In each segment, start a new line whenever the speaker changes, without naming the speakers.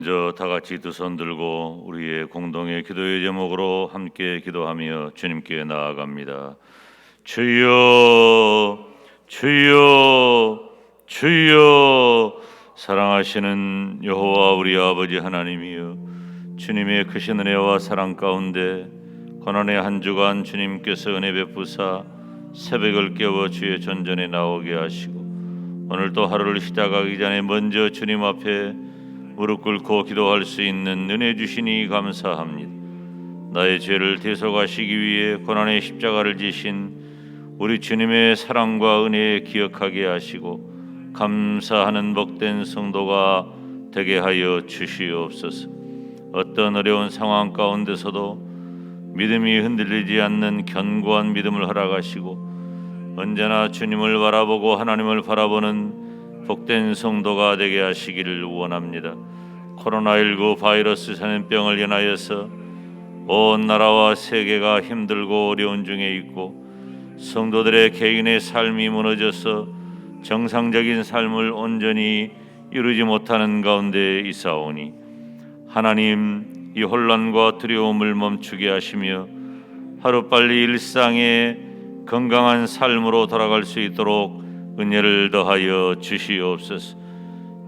먼저 다 같이 두 손 들고 우리의 공동의 기도의 제목으로 함께 기도하며 주님께 나아갑니다. 주여, 주여, 주여. 사랑하시는 여호와 우리 아버지 하나님이여, 주님의 크신 은혜와 사랑 가운데 고난의 한 주간 주님께서 은혜 베푸사 새벽을 깨워 주의 전전에 나오게 하시고, 오늘 또 하루를 시작하기 전에 먼저 주님 앞에 무릎 꿇고 기도할 수 있는 은혜 주시니 감사합니다. 나의 죄를 대속하시기 위해 고난의 십자가를 지신 우리 주님의 사랑과 은혜 기억하게 하시고 감사하는 복된 성도가 되게 하여 주시옵소서. 어떤 어려운 상황 가운데서도 믿음이 흔들리지 않는 견고한 믿음을 허락하시고 언제나 주님을 바라보고 하나님을 바라보는 복된 성도가 되게 하시기를 원합니다. 코로나19 바이러스 전염병을 인하여서 온 나라와 세계가 힘들고 어려운 중에 있고, 성도들의 개인의 삶이 무너져서 정상적인 삶을 온전히 이루지 못하는 가운데 있사오니, 하나님, 이 혼란과 두려움을 멈추게 하시며 하루빨리 일상의 건강한 삶으로 돌아갈 수 있도록 은혜를 더하여 주시옵소서.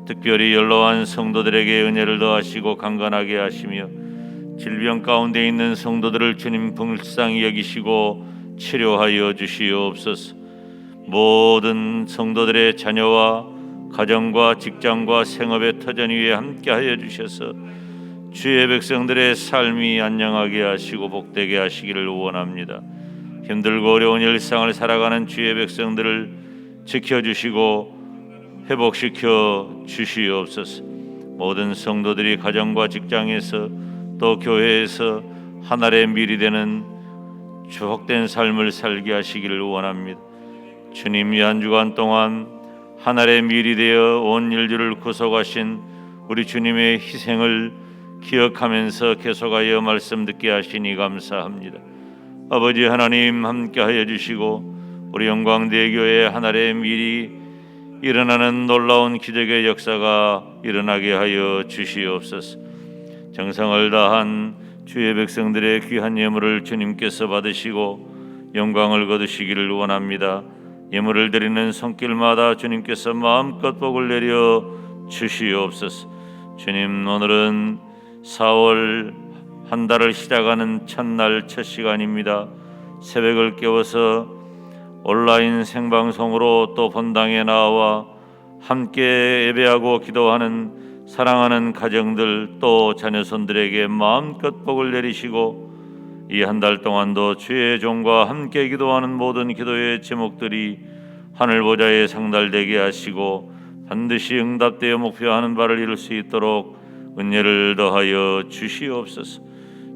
특별히 연로한 성도들에게 은혜를 더하시고 강건하게 하시며 질병 가운데 있는 성도들을 주님 불쌍히 여기시고 치료하여 주시옵소서. 모든 성도들의 자녀와 가정과 직장과 생업의 터전 위에 함께하여 주셔서 주의 백성들의 삶이 안녕하게 하시고 복되게 하시기를 원합니다. 힘들고 어려운 일상을 살아가는 주의 백성들을 지켜주시고 회복시켜 주시옵소서. 모든 성도들이 가정과 직장에서 또 교회에서 하나의 밀이 되는 축복된 삶을 살게 하시기를 원합니다. 주님, 이 한 주간 동안 하나의 밀이 되어 온 인류를 구속하신 우리 주님의 희생을 기억하면서 계속하여 말씀 듣게 하시니 감사합니다. 아버지 하나님, 함께하여 주시고 우리 영광대교회 하나의 밀이 일어나는 놀라운 기적의 역사가 일어나게 하여 주시옵소서. 정성을 다한 주의 백성들의 귀한 예물을 주님께서 받으시고 영광을 거두시기를 원합니다. 예물을 드리는 손길마다 주님께서 마음껏 복을 내려 주시옵소서. 주님, 오늘은 4월 한 달을 시작하는 첫날 첫 시간입니다. 새벽을 깨워서 온라인 생방송으로 또 본당에 나와 함께 예배하고 기도하는 사랑하는 가정들 또 자녀손들에게 마음껏 복을 내리시고, 이 한 달 동안도 주의 종과 함께 기도하는 모든 기도의 제목들이 하늘 보좌에 상달되게 하시고 반드시 응답되어 목표하는 바를 이룰 수 있도록 은혜를 더하여 주시옵소서.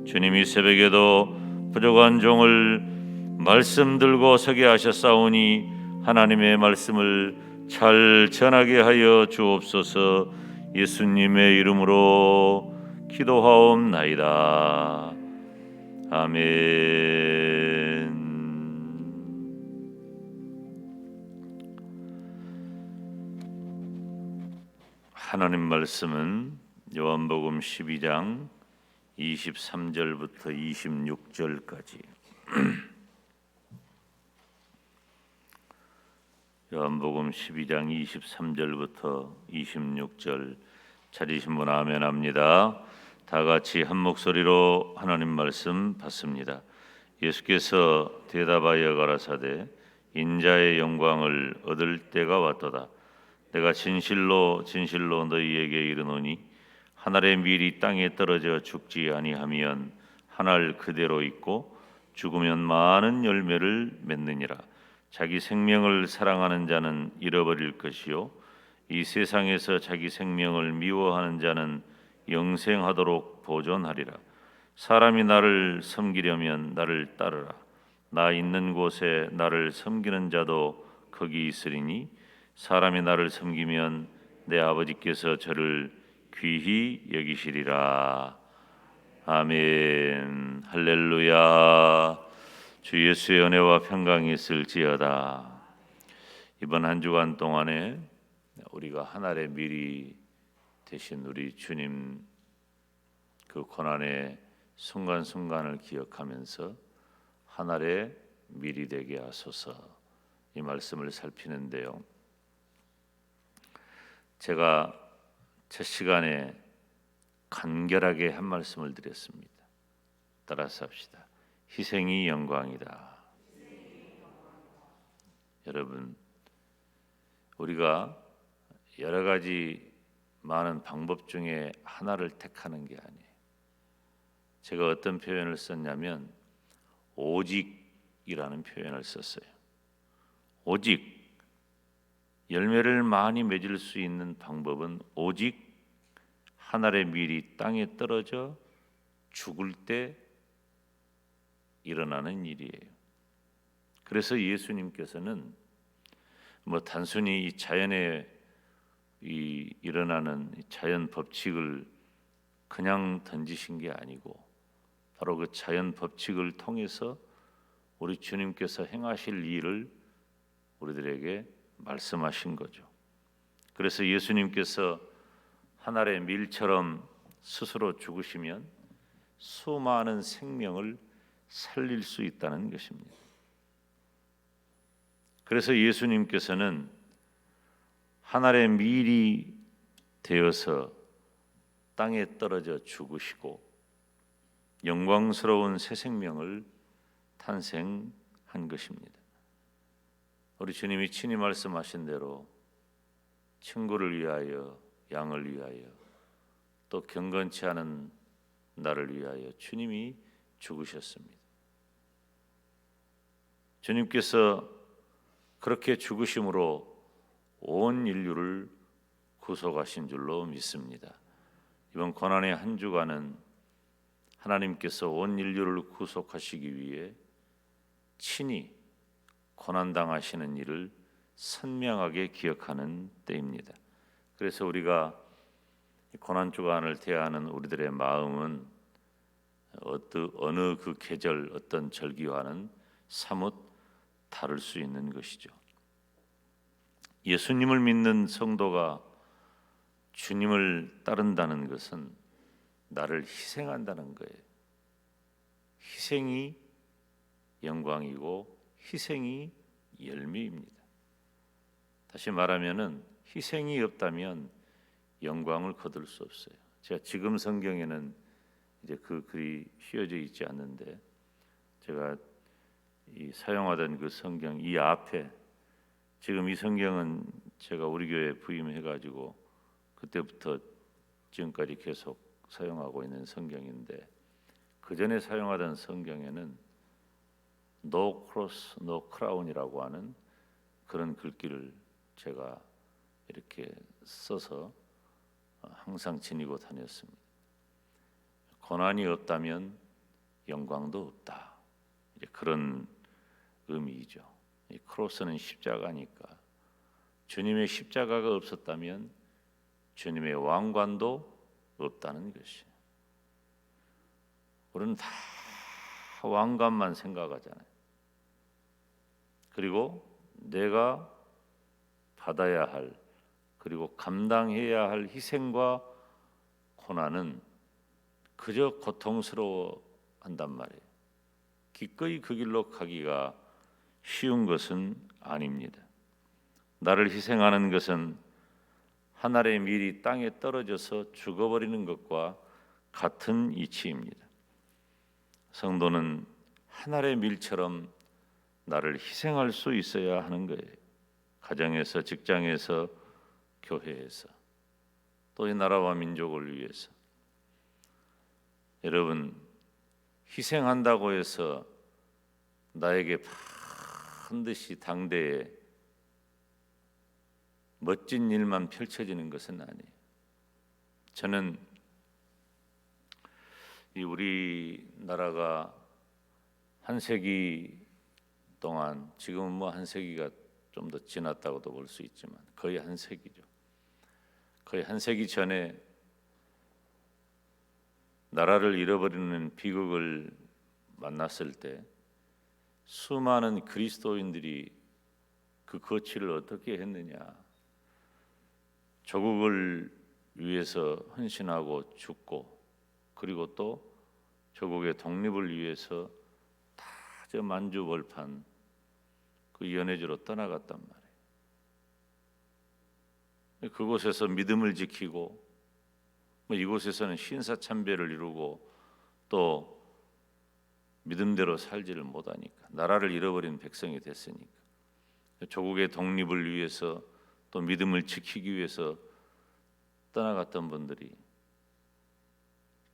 주님이 새벽에도 부족한 종을 말씀 들고 서게 하셨사오니 하나님의 말씀을 잘 전하게 하여 주옵소서. 예수님의 이름으로 기도하옵나이다. 아멘. 하나님 말씀은 요한복음 12장 23절부터 26절까지 요한복음 12장 23절부터 26절 찾으신 분 아멘 합니다. 다 같이 한 목소리로 하나님 말씀 받습니다. 예수께서 대답하여 가라사대 인자의 영광을 얻을 때가 왔도다. 내가 진실로 진실로 너희에게 이르노니 하늘의 밀이 땅에 떨어져 죽지 아니하면 하늘 그대로 있고 죽으면 많은 열매를 맺느니라. 자기 생명을 사랑하는 자는 잃어버릴 것이요 이 세상에서 자기 생명을 미워하는 자는 영생하도록 보존하리라. 사람이 나를 섬기려면 나를 따르라. 나 있는 곳에 나를 섬기는 자도 거기 있으리니 사람이 나를 섬기면 내 아버지께서 저를 귀히 여기시리라. 아멘. 할렐루야. 주 예수의 은혜와 평강이 있을지어다. 이번 한 주간 동안에 우리가 하늘의 밀이 대신 우리 주님 그 고난의 순간순간을 기억하면서 하늘의 밀이 되게 하소서, 이 말씀을 살피는데요. 제가 첫 시간에 간결하게 한 말씀을 드렸습니다. 따라서 합시다. 희생이 영광이다. 여러분, 우리가 여러 가지 많은 방법 중에 하나를 택하는 게 아니에요. 제가 어떤 표현을 썼냐면 오직이라는 표현을 썼어요. 오직, 열매를 많이 맺을 수 있는 방법은 오직 하늘의 밀이 땅에 떨어져 죽을 때 일어나는 일이에요. 그래서 예수님께서는 단순히 이 자연에 일어나는 자연 법칙을 그냥 던지신 게 아니고 바로 그 자연 법칙을 통해서 우리 주님께서 행하실 일을 우리들에게 말씀하신 거죠. 그래서 예수님께서 하늘의 밀처럼 스스로 죽으시면 수많은 생명을 살릴 수 있다는 것입니다. 그래서 예수님께서는 하늘의 밀이 되어서 땅에 떨어져 죽으시고 영광스러운 새 생명을 탄생한 것입니다. 우리 주님이 친히 말씀하신 대로 친구를 위하여, 양을 위하여, 또 경건치 않은 나를 위하여 주님이 죽으셨습니다. 주님께서 그렇게 죽으심으로 온 인류를 구속하신 줄로 믿습니다. 이번 고난의 한 주간은 하나님께서 온 인류를 구속하시기 위해 친히 고난당하시는 일을 선명하게 기억하는 때입니다. 그래서 우리가 고난 주간을 대하는 우리들의 마음은 어느 그 계절 어떤 절기와는 사뭇 다를 수 있는 것이죠. 예수님을 믿는 성도가 주님을 따른다는 것은 나를 희생한다는 거예요. 희생이 영광이고 희생이 열매입니다. 다시 말하면은 희생이 없다면 영광을 거둘 수 없어요. 제가 지금 성경에는 이제 그 글이 휘어져 있지 않는데 제가 사용하던 그 성경 이 앞에 지금 이 성경은 제가 우리 교회에 부임해가지고 그때부터 지금까지 계속 사용하고 있는 성경인데 그 전에 사용하던 성경에는 No cross, no crown이라고 하는 그런 글귀를 제가 이렇게 써서 항상 지니고 다녔습니다. 고난이 없다면 영광도 없다. 이제 그런 의미이죠. 이 크로스는 십자가니까 주님의 십자가가 없었다면 주님의 왕관도 없다는 것이. 우리는 다 왕관만 생각하잖아요. 그리고 내가 받아야 할 그리고 감당해야 할 희생과 고난은 그저 고통스러워 한단 말이에요. 기꺼이 그 길로 가기가 쉬운 것은 아닙니다. 나를 희생하는 것은 하늘의 밀이 땅에 떨어져서 죽어버리는 것과 같은 이치입니다. 성도는 하늘의 밀처럼 나를 희생할 수 있어야 하는 거예요. 가정에서, 직장에서, 교회에서, 또 이 나라와 민족을 위해서. 여러분, 희생한다고 해서 나에게 반드시 당대에 멋진 일만 펼쳐지는 것은 아니에요. 저는 이 우리나라가 한 세기 동안, 지금은 뭐 한 세기가 좀 더 지났다고도 볼 수 있지만 거의 한 세기죠. 거의 한 세기 전에 나라를 잃어버리는 비극을 만났을 때 수많은 그리스도인들이 그 거취를 어떻게 했느냐. 조국을 위해서 헌신하고 죽고, 그리고 또 조국의 독립을 위해서 다 저 만주벌판 그 연해주로 떠나갔단 말이에요. 그곳에서 믿음을 지키고 이곳에서는 신사참배를 이루고 또 믿음대로 살지를 못하니까, 나라를 잃어버린 백성이 됐으니까, 조국의 독립을 위해서 또 믿음을 지키기 위해서 떠나갔던 분들이,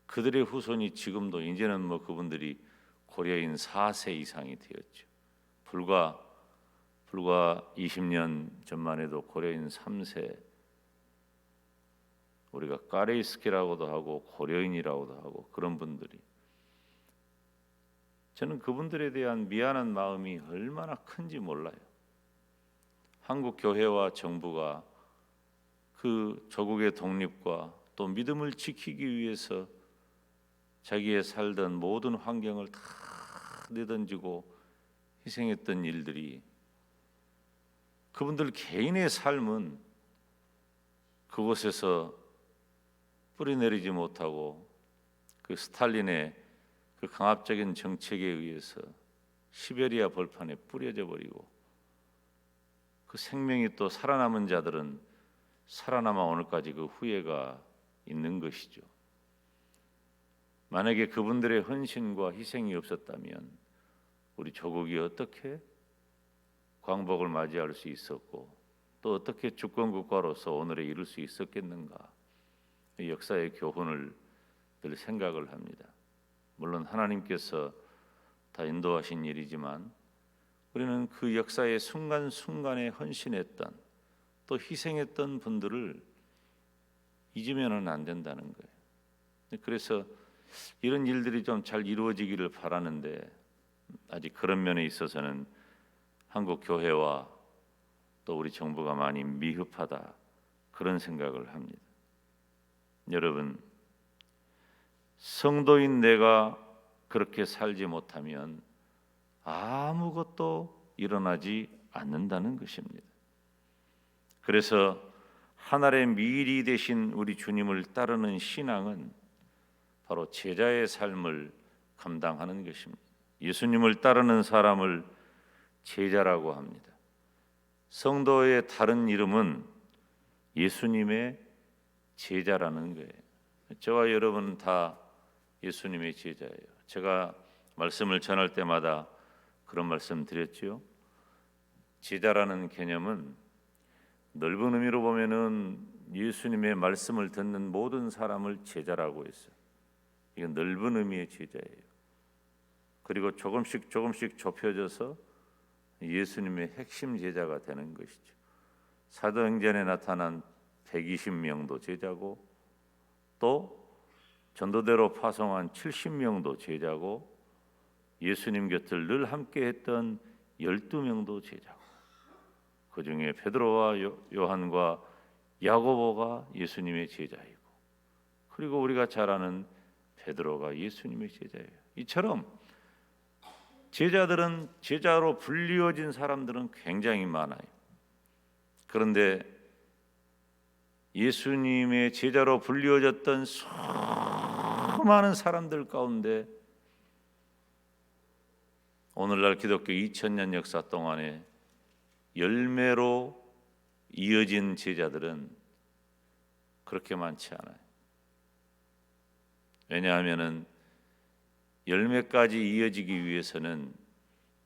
그들의 후손이 지금도 이제는 그분들이 고려인 4세 이상이 되었죠. 불과 20년 전만 해도 고려인 3세, 우리가 까레이스키라고도 하고 고려인이라고도 하고 그런 분들이, 저는 그분들에 대한 미안한 마음이 얼마나 큰지 몰라요. 한국 교회와 정부가 그 조국의 독립과 또 믿음을 지키기 위해서 자기의 살던 모든 환경을 다 내던지고 희생했던 일들이, 그분들 개인의 삶은 그곳에서 뿌리내리지 못하고 그 스탈린의 그 강압적인 정책에 의해서 시베리아 벌판에 뿌려져 버리고, 그 생명이 또 살아남은 자들은 살아남아 오늘까지 그 후회가 있는 것이죠. 만약에 그분들의 헌신과 희생이 없었다면 우리 조국이 어떻게 광복을 맞이할 수 있었고 또 어떻게 주권국가로서 오늘에 이룰 수 있었겠는가, 이 역사의 교훈을 늘 생각을 합니다. 물론 하나님께서 다 인도하신 일이지만 우리는 그 역사의 순간순간에 헌신했던 또 희생했던 분들을 잊으면은 안 된다는 거예요. 그래서 이런 일들이 좀 잘 이루어지기를 바라는데, 아직 그런 면에 있어서는 한국 교회와 또 우리 정부가 많이 미흡하다, 그런 생각을 합니다. 여러분, 성도인 내가 그렇게 살지 못하면 아무것도 일어나지 않는다는 것입니다. 그래서 하늘의 미일이 되신 우리 주님을 따르는 신앙은 바로 제자의 삶을 감당하는 것입니다. 예수님을 따르는 사람을 제자라고 합니다. 성도의 다른 이름은 예수님의 제자라는 거예요. 저와 여러분은 다 예수님의 제자예요. 제가 말씀을 전할 때마다 그런 말씀 드렸지요. 제자라는 개념은 넓은 의미로 보면은 예수님의 말씀을 듣는 모든 사람을 제자라고 했어요. 이건 넓은 의미의 제자예요. 그리고 조금씩 좁혀져서 예수님의 핵심 제자가 되는 것이죠. 사도행전에 나타난 120명도 제자고, 또 전도대로 파송한 70명도 제자고, 예수님 곁을 늘 함께 했던 12명도 제자고, 그 중에 베드로와 요한과 야고보가 예수님의 제자이고, 그리고 우리가 잘 아는 베드로가 예수님의 제자예요. 이처럼 제자들은, 제자로 불리워진 사람들은 굉장히 많아요. 그런데 예수님의 제자로 불리워졌던 수많은 사람들 가운데 오늘날 기독교 2000년 역사 동안에 열매로 이어진 제자들은 그렇게 많지 않아요. 왜냐하면은 열매까지 이어지기 위해서는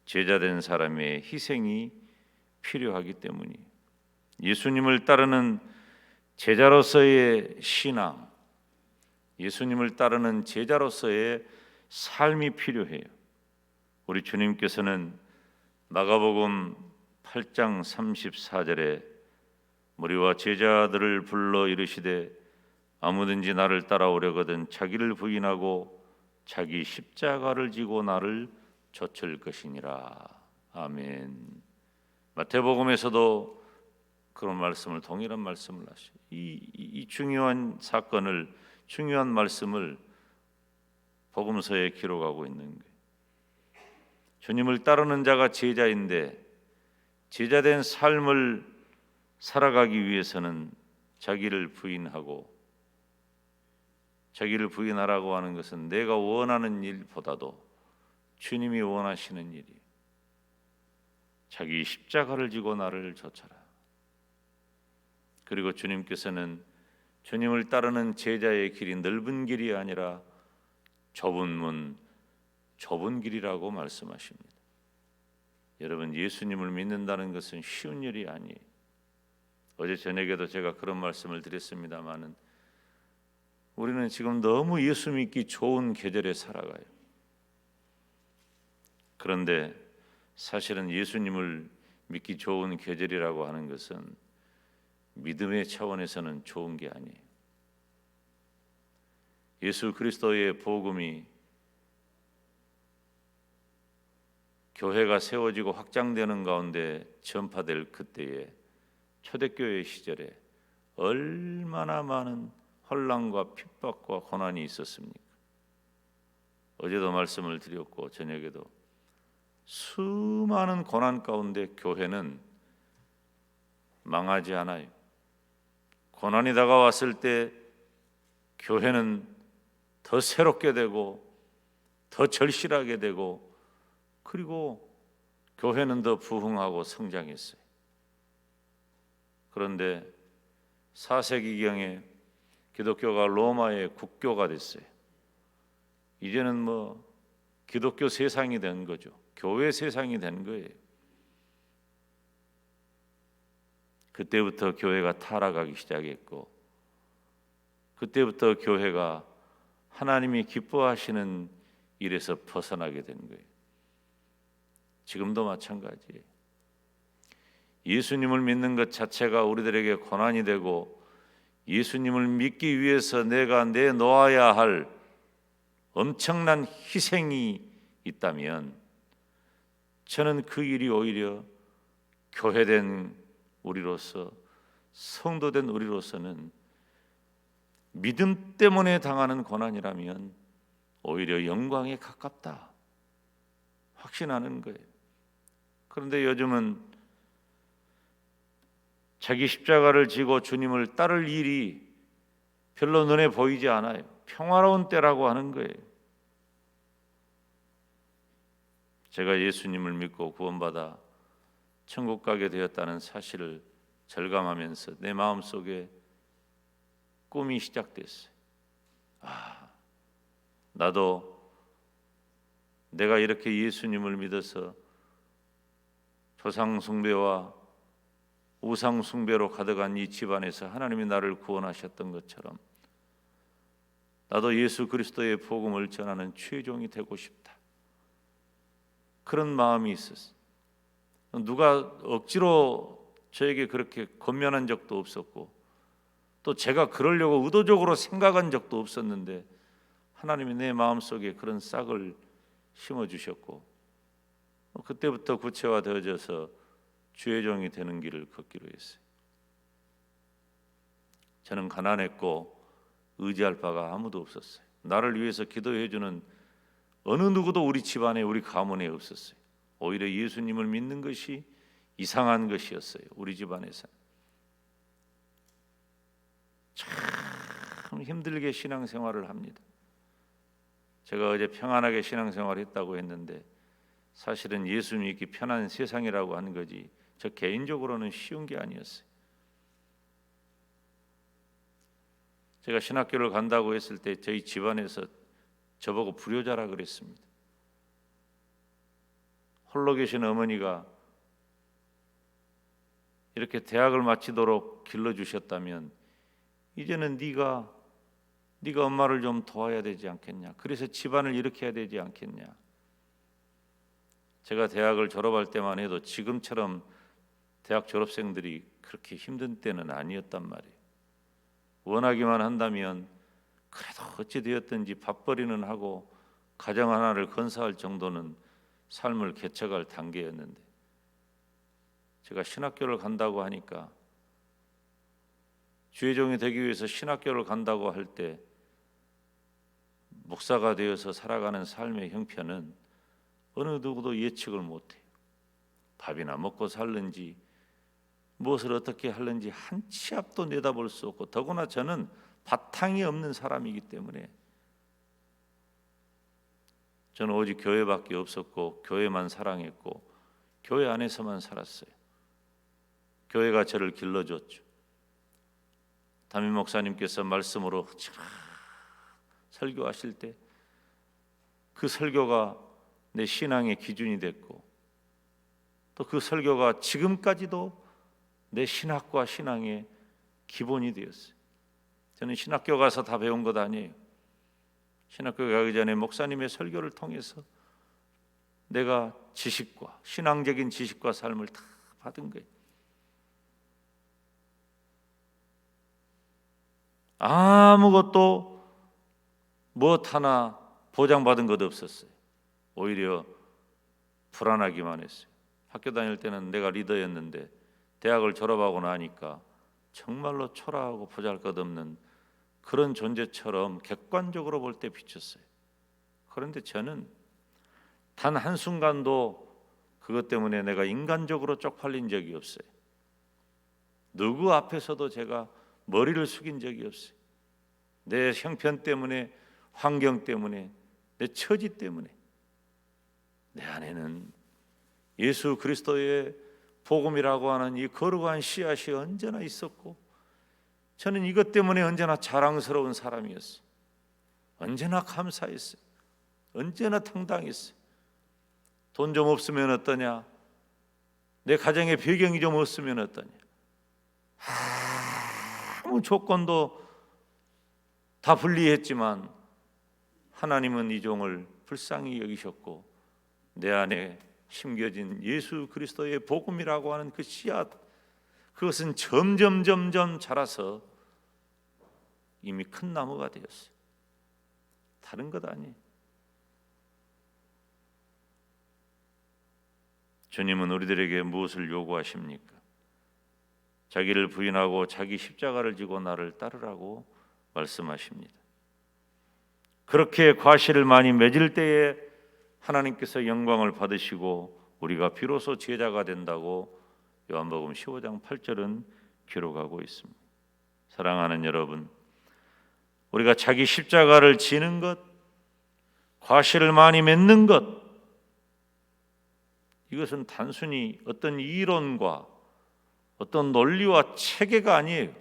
제자된 사람의 희생이 필요하기 때문이에요. 예수님을 따르는 제자로서의 신앙, 예수님을 따르는 제자로서의 삶이 필요해요. 우리 주님께서는 마가복음 8장 34절에 무리와 제자들을 불러 이르시되 아무든지 나를 따라오려거든 자기를 부인하고 자기 십자가를 지고 나를 좇을 것이니라. 아멘. 마태복음에서도 그런 말씀을, 동일한 말씀을 하시죠. 이 중요한 사건을, 중요한 말씀을 복음서에 기록하고 있는 거예요. 주님을 따르는 자가 제자인데, 제자된 삶을 살아가기 위해서는 자기를 부인하고 자기를 부인하라고 하는 것은 내가 원하는 일보다도 주님이 원하시는 일이 자기 십자가를 지고 나를 쫓아라. 그리고 주님께서는 주님을 따르는 제자의 길이 넓은 길이 아니라 좁은 문, 좁은 길이라고 말씀하십니다. 여러분, 예수님을 믿는다는 것은 쉬운 일이 아니에요. 어제 저녁에도 제가 그런 말씀을 드렸습니다마는 우리는 지금 너무 예수 믿기 좋은 계절에 살아가요. 그런데 사실은 예수님을 믿기 좋은 계절이라고 하는 것은 믿음의 차원에서는 좋은 게 아니에요. 예수 그리스도의 복음이 교회가 세워지고 확장되는 가운데 전파될 그때에 초대교회 시절에 얼마나 많은 혼란과 핍박과 고난이 있었습니까? 어제도 말씀을 드렸고 저녁에도 수많은 고난 가운데 교회는 망하지 않아요. 고난이 다가왔을 때 교회는 더 새롭게 되고 더 절실하게 되고 그리고 교회는 더 부흥하고 성장했어요. 그런데 4세기경에 기독교가 로마의 국교가 됐어요. 이제는 기독교 세상이 된 거죠. 교회 세상이 된 거예요. 그때부터 교회가 타락하기 시작했고 그때부터 교회가 하나님이 기뻐하시는 일에서 벗어나게 된 거예요. 지금도 마찬가지예요. 예수님을 믿는 것 자체가 우리들에게 고난이 되고 예수님을 믿기 위해서 내가 내놓아야 할 엄청난 희생이 있다면 저는 그 일이 오히려 교회된 우리로서 성도된 우리로서는 믿음 때문에 당하는 고난이라면 오히려 영광에 가깝다 확신하는 거예요. 그런데 요즘은 자기 십자가를 지고 주님을 따를 일이 별로 눈에 보이지 않아요. 평화로운 때라고 하는 거예요. 제가 예수님을 믿고 구원받아 천국 가게 되었다는 사실을 절감하면서 내 마음속에 꿈이 시작됐어요. 나도 내가 이렇게 예수님을 믿어서 조상 숭배와 우상 숭배로 가득한 이 집안에서 하나님이 나를 구원하셨던 것처럼 나도 예수 그리스도의 복음을 전하는 최종이 되고 싶다. 그런 마음이 있었어요. 누가 억지로 저에게 그렇게 권면한 적도 없었고 또 제가 그러려고 의도적으로 생각한 적도 없었는데 하나님이 내 마음속에 그런 싹을 심어주셨고 그때부터 구체화되어져서 주의 종이 되는 길을 걷기로 했어요. 저는 가난했고 의지할 바가 아무도 없었어요. 나를 위해서 기도해 주는 어느 누구도 우리 집안에 우리 가문에 없었어요. 오히려 예수님을 믿는 것이 이상한 것이었어요. 우리 집안에서 참 힘들게 신앙생활을 합니다. 제가 어제 평안하게 신앙생활을 했다고 했는데 사실은 예수 믿기 편한 세상이라고 하는 거지 저 개인적으로는 쉬운 게 아니었어요. 제가 신학교를 간다고 했을 때 저희 집안에서 저보고 불효자라 그랬습니다. 홀로 계신 어머니가 이렇게 대학을 마치도록 길러주셨다면 이제는 네가 엄마를 좀 도와야 되지 않겠냐. 그래서 집안을 이렇게 해야 되지 않겠냐. 제가 대학을 졸업할 때만 해도 지금처럼 대학 졸업생들이 그렇게 힘든 때는 아니었단 말이에요. 원하기만 한다면 그래도 어찌 되었든지 밥벌이는 하고 가정 하나를 건사할 정도는 삶을 개척할 단계였는데 제가 신학교를 간다고 하니까 주의 종이 되기 위해서 신학교를 간다고 할 때 목사가 되어서 살아가는 삶의 형편은 어느 누구도 예측을 못해요. 밥이나 먹고 살는지 무엇을 어떻게 하는지 한 치 앞도 내다볼 수 없고 더구나 저는 바탕이 없는 사람이기 때문에 저는 오직 교회밖에 없었고 교회만 사랑했고 교회 안에서만 살았어요. 교회가 저를 길러줬죠. 담임 목사님께서 말씀으로 설교하실 때 그 설교가 내 신앙의 기준이 됐고 또 그 설교가 지금까지도 내 신학과 신앙의 기본이 되었어요. 저는 신학교 가서 다 배운 것 아니에요. 신학교 가기 전에 목사님의 설교를 통해서 내가 지식과 신앙적인 지식과 삶을 다 받은 거예요. 아무것도 무엇 하나 보장받은 것 없었어요. 오히려 불안하기만 했어요. 학교 다닐 때는 내가 리더였는데 대학을 졸업하고 나니까 정말로 초라하고 보잘것없는 그런 존재처럼 객관적으로 볼 때 비쳤어요. 그런데 저는 단 한순간도 그것 때문에 내가 인간적으로 쪽팔린 적이 없어요. 누구 앞에서도 제가 머리를 숙인 적이 없어요. 내 형편 때문에, 환경 때문에, 내 처지 때문에 내 안에는 예수 그리스도의 복음이라고 하는 이 거룩한 씨앗이 언제나 있었고 저는 이것 때문에 언제나 자랑스러운 사람이었어요. 언제나 감사했어요. 언제나 당당했어요. 돈 좀 없으면 어떠냐? 내 가정의 배경이 좀 없으면 어떠냐? 아무 조건도 다 불리했지만 하나님은 이 종을 불쌍히 여기셨고 내 안에 심겨진 예수 그리스도의 복음이라고 하는 그 씨앗, 그것은 점점 자라서 이미 큰 나무가 되었어요. 다른 것 아니에요. 주님은 우리들에게 무엇을 요구하십니까? 자기를 부인하고 자기 십자가를 지고 나를 따르라고 말씀하십니다. 그렇게 과실을 많이 맺을 때에 하나님께서 영광을 받으시고 우리가 비로소 제자가 된다고 요한복음 15장 8절은 기록하고 있습니다. 사랑하는 여러분, 우리가 자기 십자가를 지는 것, 과실을 많이 맺는 것, 이것은 단순히 어떤 이론과 어떤 논리와 체계가 아니에요.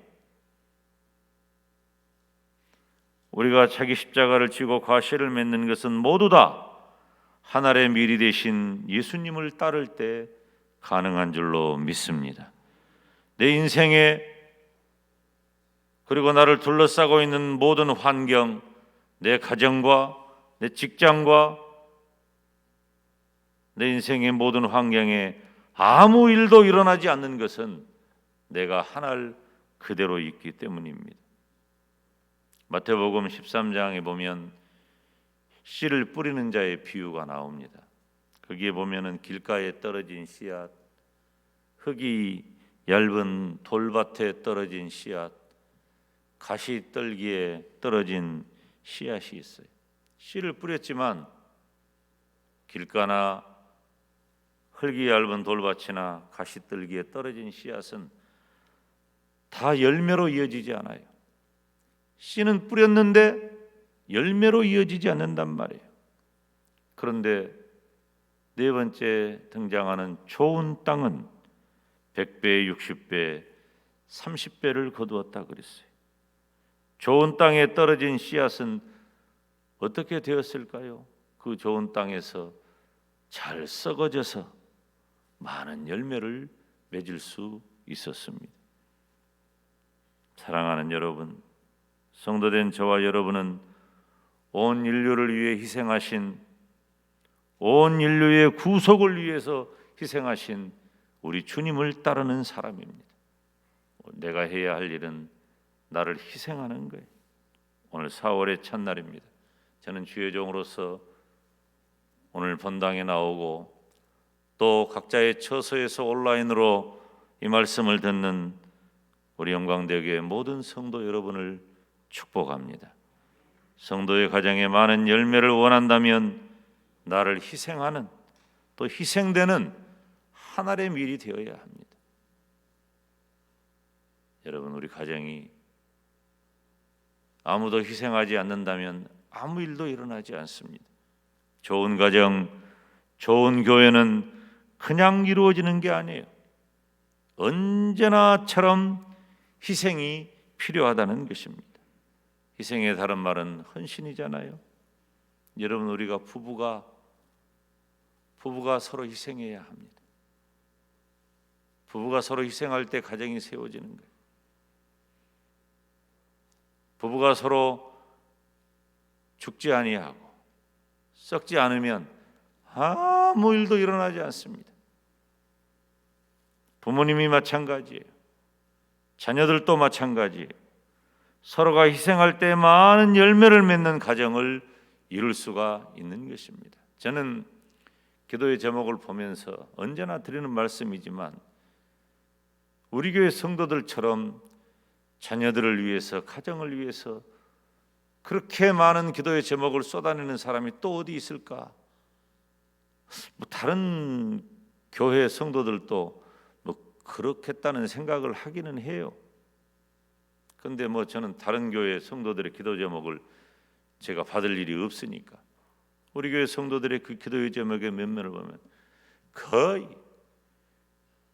우리가 자기 십자가를 지고 과실을 맺는 것은 모두 다 하늘의 미리 되신 예수님을 따를 때 가능한 줄로 믿습니다. 내 인생에 그리고 나를 둘러싸고 있는 모든 환경, 내 가정과 내 직장과 내 인생의 모든 환경에 아무 일도 일어나지 않는 것은 내가 하늘 그대로 있기 때문입니다. 마태복음 13장에 보면 씨를 뿌리는 자의 비유가 나옵니다. 거기에 보면은 길가에 떨어진 씨앗, 흙이 얇은 돌밭에 떨어진 씨앗, 가시떨기에 떨어진 씨앗이 있어요. 씨를 뿌렸지만 길가나 흙이 얇은 돌밭이나 가시떨기에 떨어진 씨앗은 다 열매로 이어지지 않아요. 씨는 뿌렸는데 열매로 이어지지 않는단 말이에요. 그런데 네 번째 등장하는 좋은 땅은 100배, 60배, 30배를 거두었다 그랬어요. 좋은 땅에 떨어진 씨앗은 어떻게 되었을까요? 그 좋은 땅에서 잘 썩어져서 많은 열매를 맺을 수 있었습니다. 사랑하는 여러분, 성도된 저와 여러분은 온 인류를 위해 희생하신, 온 인류의 구속을 위해서 희생하신 우리 주님을 따르는 사람입니다. 내가 해야 할 일은 나를 희생하는 거예요. 오늘 4월의 첫날입니다. 저는 주의 종으로서 오늘 본당에 나오고 또 각자의 처소에서 온라인으로 이 말씀을 듣는 우리 영광대교의 모든 성도 여러분을 축복합니다. 성도의 가정에 많은 열매를 원한다면 나를 희생하는, 또 희생되는 하늘의 밀이 되어야 합니다. 여러분, 우리 가정이 아무도 희생하지 않는다면 아무 일도 일어나지 않습니다. 좋은 가정, 좋은 교회는 그냥 이루어지는 게 아니에요. 언제나처럼 희생이 필요하다는 것입니다. 희생의 다른 말은 헌신이잖아요. 여러분, 우리가 부부가 서로 희생해야 합니다. 부부가 서로 희생할 때 가정이 세워지는 거예요. 부부가 서로 죽지 아니하고 썩지 않으면 아무 일도 일어나지 않습니다. 부모님이 마찬가지예요. 자녀들도 마찬가지예요. 서로가 희생할 때 많은 열매를 맺는 가정을 이룰 수가 있는 것입니다. 저는 기도의 제목을 보면서 언제나 드리는 말씀이지만 우리 교회 성도들처럼 자녀들을 위해서, 가정을 위해서 그렇게 많은 기도의 제목을 쏟아내는 사람이 또 어디 있을까? 다른 교회 성도들도 그렇겠다는 생각을 하기는 해요. 그런데 저는 다른 교회 성도들의 기도 제목을 제가 받을 일이 없으니까 우리 교회 성도들의 그 기도의 제목의 면면을 보면 거의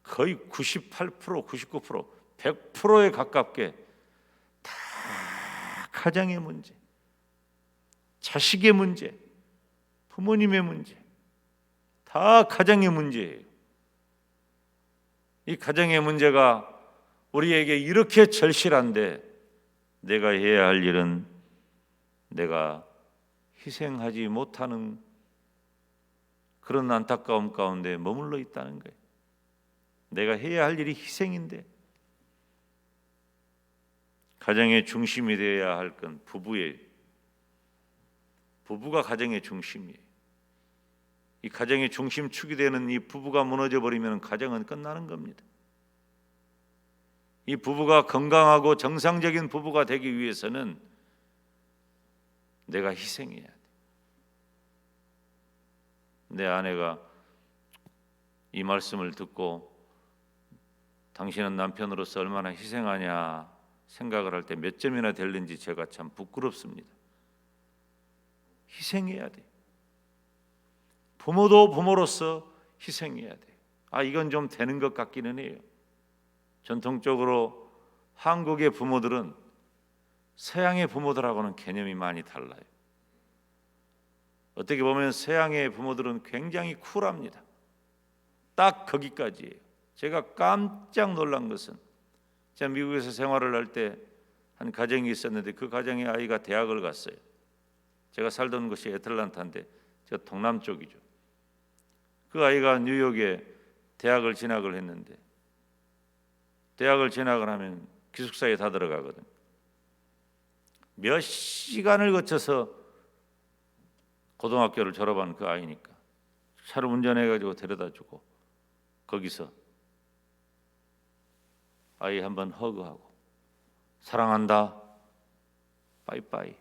98%, 99%, 100%에 가깝게 다 가정의 문제, 자식의 문제, 부모님의 문제, 다 가정의 문제예요. 이 가정의 문제가 우리에게 이렇게 절실한데 내가 해야 할 일은 내가 희생하지 못하는 그런 안타까움 가운데 머물러 있다는 거예요. 내가 해야 할 일이 희생인데 가정의 중심이 되어야 할 건 부부가 가정의 중심이에요. 이 가정의 중심축이 되는 이 부부가 무너져 버리면 가정은 끝나는 겁니다. 이 부부가 건강하고 정상적인 부부가 되기 위해서는 내가 희생해야 돼. 내 아내가 이 말씀을 듣고 당신은 남편으로서 얼마나 희생하냐 생각을 할 때 몇 점이나 될는지 제가 참 부끄럽습니다. 희생해야 돼. 부모도 부모로서 희생해야 돼. 이건 좀 되는 것 같기는 해요. 전통적으로 한국의 부모들은 서양의 부모들하고는 개념이 많이 달라요. 어떻게 보면 서양의 부모들은 굉장히 쿨합니다. 딱 거기까지예요. 제가 깜짝 놀란 것은 제가 미국에서 생활을 할 때 한 가정이 있었는데 그 가정의 아이가 대학을 갔어요. 제가 살던 곳이 애틀란타인데 제가 동남쪽이죠. 그 아이가 뉴욕에 대학을 진학을 했는데 대학을 진학을 하면 기숙사에 다 들어가거든. 몇 시간을 거쳐서 고등학교를 졸업한 그 아이니까 차를 운전해가지고 데려다주고 거기서 아이 한번 허그하고 사랑한다 빠이빠이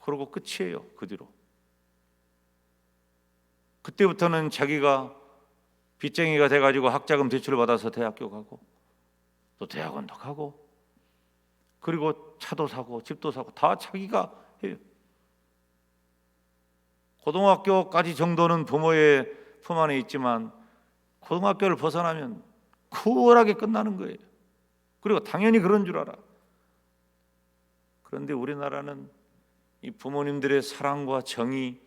그러고 끝이에요. 그 뒤로 그때부터는 자기가 빚쟁이가 돼가지고 학자금 대출을 받아서 대학교 가고 또 대학원도 가고 그리고 차도 사고 집도 사고 다 자기가 해요. 고등학교까지 정도는 부모의 품 안에 있지만 고등학교를 벗어나면 쿨하게 끝나는 거예요. 그리고 당연히 그런 줄 알아. 그런데 우리나라는 이 부모님들의 사랑과 정이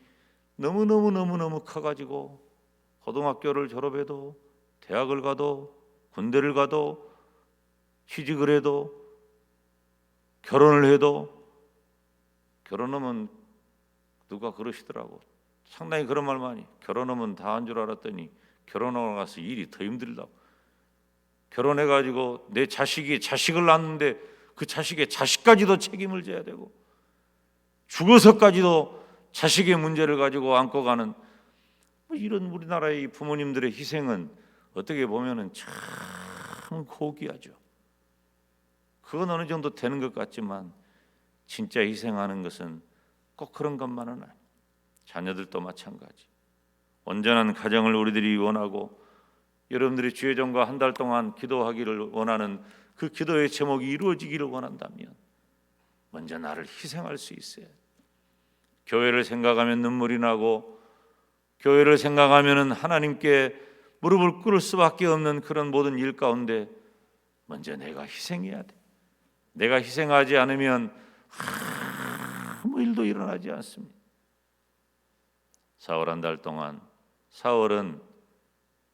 너무너무 커가지고 고등학교를 졸업해도 대학을 가도 군대를 가도 취직을 해도 결혼을 해도 결혼하면 누가 그러시더라고. 상당히 그런 말 많이. 결혼하면 다 한 줄 알았더니 결혼하고 나서 일이 더 힘들다고. 결혼해가지고 내 자식이 자식을 낳는데 그 자식의 자식까지도 책임을 져야 되고 죽어서까지도 자식의 문제를 가지고 안고 가는 이런 우리나라의 부모님들의 희생은 어떻게 보면은 참 고귀하죠. 그건 어느 정도 되는 것 같지만 진짜 희생하는 것은 꼭 그런 것만은 아니에요. 자녀들도 마찬가지. 온전한 가정을 우리들이 원하고 여러분들이 주의정과 한 달 동안 기도하기를 원하는 그 기도의 제목이 이루어지기를 원한다면 먼저 나를 희생할 수 있어야 돼. 교회를 생각하면 눈물이 나고, 교회를 생각하면 하나님께 무릎을 꿇을 수밖에 없는 그런 모든 일 가운데 먼저 내가 희생해야 돼. 내가 희생하지 않으면 아무 일도 일어나지 않습니다. 4월 한 달 동안, 4월은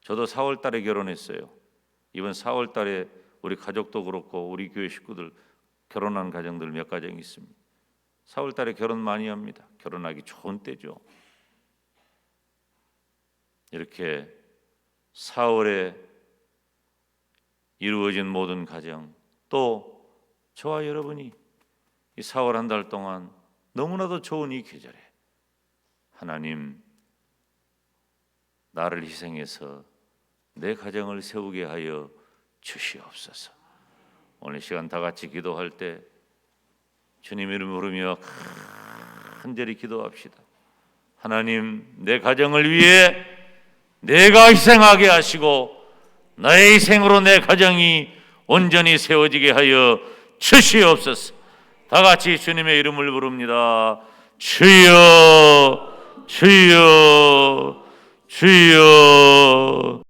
저도 4월 달에 결혼했어요. 이번 4월 달에 우리 가족도 그렇고 우리 교회 식구들 결혼한 가정들 몇 가정이 있습니다. 4월 달에 결혼 많이 합니다. 결혼하기 좋은 때죠. 이렇게 4월에 이루어진 모든 가정, 또 저와 여러분이 이 4월 한 달 동안 너무나도 좋은 이 계절에 하나님, 나를 희생해서 내 가정을 세우게 하여 주시옵소서. 오늘 시간 다 같이 기도할 때 주님 이름 부르며 간절히 기도합시다. 하나님, 내 가정을 위해 내가 희생하게 하시고 나의 희생으로 내 가정이 온전히 세워지게 하여 주시옵소서. 다 같이 주님의 이름을 부릅니다. 주여, 주여, 주여.